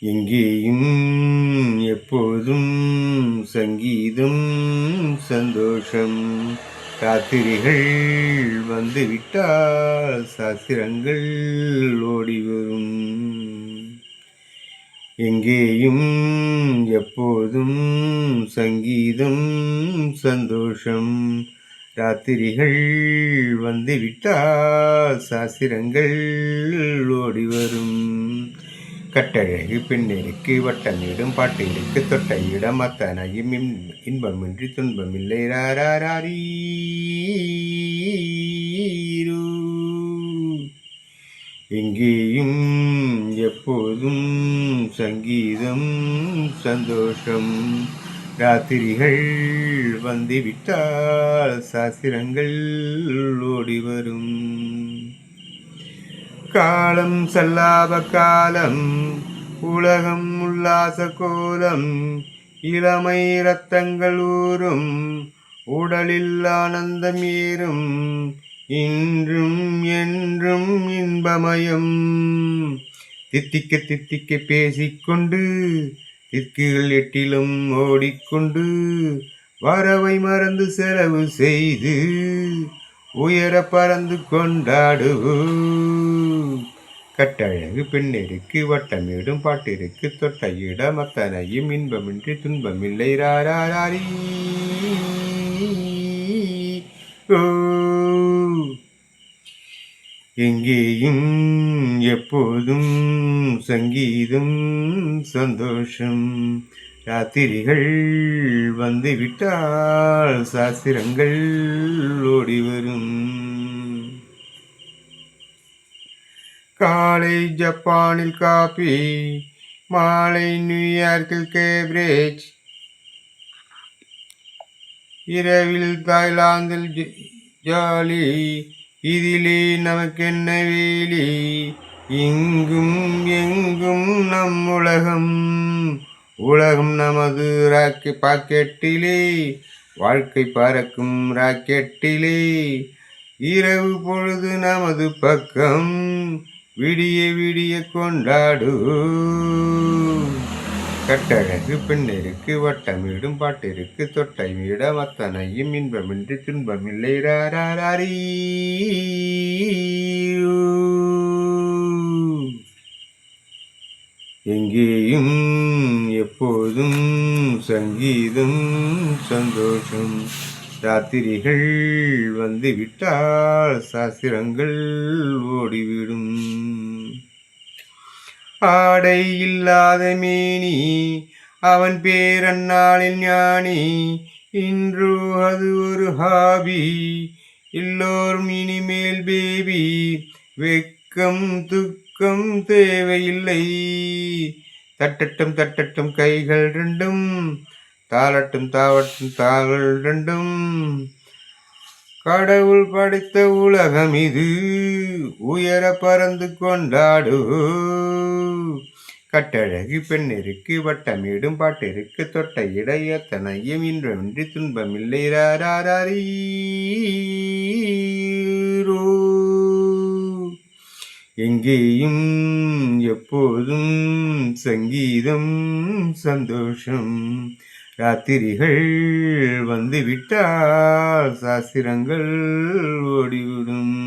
எங்கேயும் எப்போதும் சங்கீதம் சந்தோஷம். ராத்திரிகள் வந்துவிட்டால் சாஸ்திரங்கள் ஓடிவரும். எங்கேயும் எப்போதும் சங்கீதம் சந்தோஷம். ராத்திரிகள் வந்துவிட்டால் சாஸ்திரங்கள் ஓடிவரும். கட்டழகு பெண்ணிற்கு வட்டமிடும் பாட்டிற்கு தொட்ட இடம் அத்தனையும் இன்பமின்றி துன்பமில்லை. எங்கேயும் எப்போதும் சங்கீதம் சந்தோஷம். ராத்திரிகள் வந்துவிட்டால் சாஸ்திரங்கள் ஓடிவரும். காலம் சல்லாப காலம், உலகம் உல்லாச கோலம். இளமை ரத்தங்கள் ஊறும், உடலில் ஆனந்தம் ஏறும். இன்றும் என்றும் இன்பமயம். தித்திக்க தித்திக்க பேசிக்கொண்டு, திக்குகள் எட்டிலும் ஓடிக்கொண்டு, வரவை மறந்து செலவு செய்து உயர பறந்து கொண்டாடுவோம். கட்டழகு பெண்ணிற்கு வட்டமிடும் பாட்டிற்கு தொட்ட இடம் அத்தனையும் இன்பமின்றி துன்பமில்லை. எங்கேயும் எப்போதும் சங்கீதம் சந்தோஷம். ராத்திரிகள் வந்துவிட்டால் சாஸ்திரங்கள் ஓடிவரும். காலை ஜப்பானில் காபி, மாலை நியூயார்க்கில் கேப்ரேஜ், இரவில் தாய்லாந்தில் ஜாலி. இதிலே நமக்கென்ன வேலி? இங்கும் எங்கும் நம் உலகம். உலகம் நமது பாக்கெட்டிலே, வாழ்க்கை பறக்கும் ராக்கெட்டிலே. இரவு பொழுது நமது பக்கம், விடிய விடிய கொண்டாடு. கட்டழகு பெண்ணிற்கு வட்டமிடும் பாட்டிற்கு தொட்டை இடம் அத்தனையும் இன்பமின்றி துன்பமில்லை. எங்கேயும் எப்போதும் சங்கீதம் சந்தோஷம். ராத்திரிகள் வந்துவிட்டால் சாஸ்திரங்கள் ஓடிவிடும். ஆடை இல்லாத மேனி, அவன் பேரன்னாளில் ஞானி. இன்று அது ஒரு ஹாபி, எல்லோரும் இனிமேல் பேபி. வெக்கம் துக்கம் தேவையில்லை. தட்டட்டும் தட்டட்டும் கைகள் ரெண்டும், தாளட்டும் தாவட்டும் தாள்கள் ரெண்டும். கடவுள் படைத்த உலகம் இது, உயர பறந்து கொண்டாடு. கட்டழகு பெண்ணிற்கு வட்டமிடும் பாட்டிற்கு தொட்ட இடையத்தனையும் இன்றொன்றி துன்பமில்லை. எங்கேயும் எப்போதும் சங்கீதம் சந்தோஷம். ராத்திரிகள் வந்துவிட்டால் சாஸ்திரங்கள் ஓடிவிடும்.